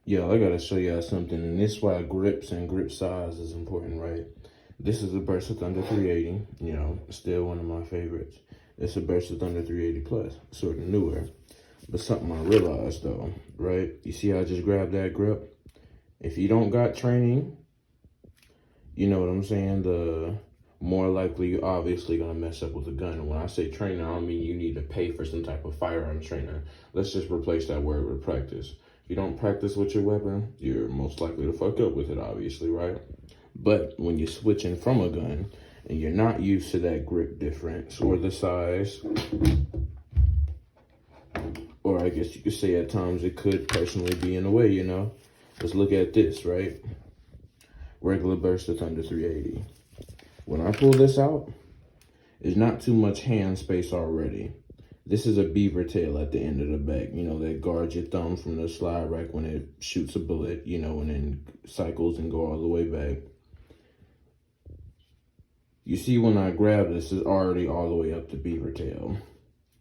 Yo, I gotta show y'all something, and this is why grips and grip size is important, right? This is a Burst of Thunder 380, still one of my favorites. It's a Burst of Thunder 380 Plus, sort of newer. But something I realized though, right? You see how I just grabbed that grip? If you don't got training, you know what I'm saying? The more likely you're obviously gonna mess up with a gun. And when I say training, I don't mean you need to pay for some type of firearm training. Let's just replace that word with practice. If you don't practice with your weapon, you're most likely to fuck up with it, obviously, right? But when you're switching from a gun and you're not used to that grip difference or the size, or I guess you could say at times it could personally be in the way, Let's look at this, right? Regular Burst of Thunder 380. When I pull this out, there's not too much hand space already. This is a beaver tail at the end of the back, that guards your thumb from the slide rack when it shoots a bullet, and then cycles and go all the way back. You see when I grab this, it's already all the way up the beaver tail.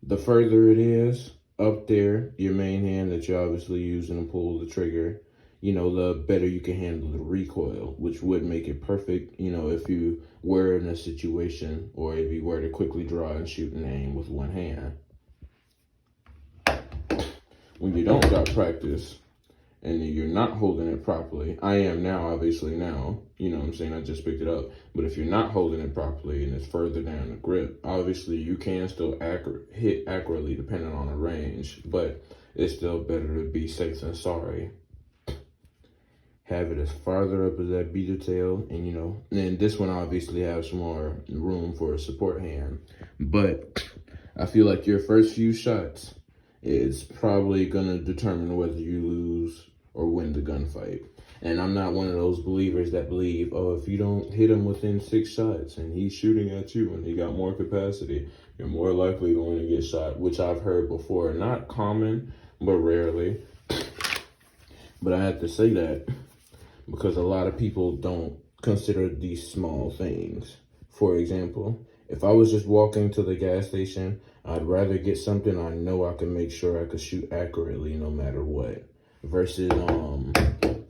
The further it is up there, your main hand that you're obviously using to pull the trigger, the better you can handle the recoil, which would make it perfect, if you were in a situation or if you were to quickly draw and shoot and aim with one hand. When you don't got practice and you're not holding it properly, I am now, obviously now, I just picked it up. But if you're not holding it properly and it's further down the grip, obviously you can still hit accurately depending on the range, but it's still better to be safe than sorry. Have it as farther up as that beaver tail, and this one obviously has more room for a support hand. But I feel like your first few shots is probably gonna determine whether you lose or win the gunfight. And I'm not one of those believers that believe, oh, if you don't hit him within 6 shots and he's shooting at you and he got more capacity, you're more likely going to get shot, which I've heard before. Not common, but rarely. But I have to say that because a lot of people don't consider these small things. For example, if I was just walking to the gas station, I'd rather get something I know I can make sure I could shoot accurately no matter what. Versus,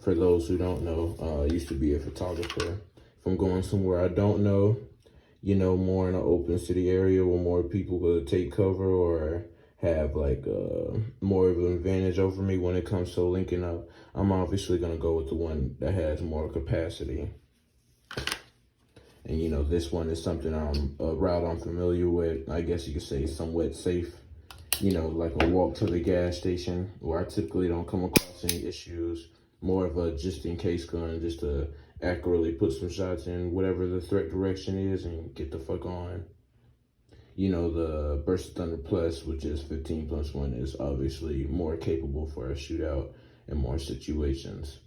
for those who don't know, I used to be a photographer. If I'm going somewhere I don't know, more in an open city area where more people could take cover or have like more of an advantage over me when it comes to linking up, I'm obviously gonna go with the one that has more capacity. And this one is something a route I'm familiar with. I guess you could say somewhat safe. Like a walk to the gas station where I typically don't come across any issues. More of a just in case gun, just to accurately put some shots in whatever the threat direction is and get the fuck on. The Burst of Thunder Plus, which is 15+1, is obviously more capable for a shootout in more situations.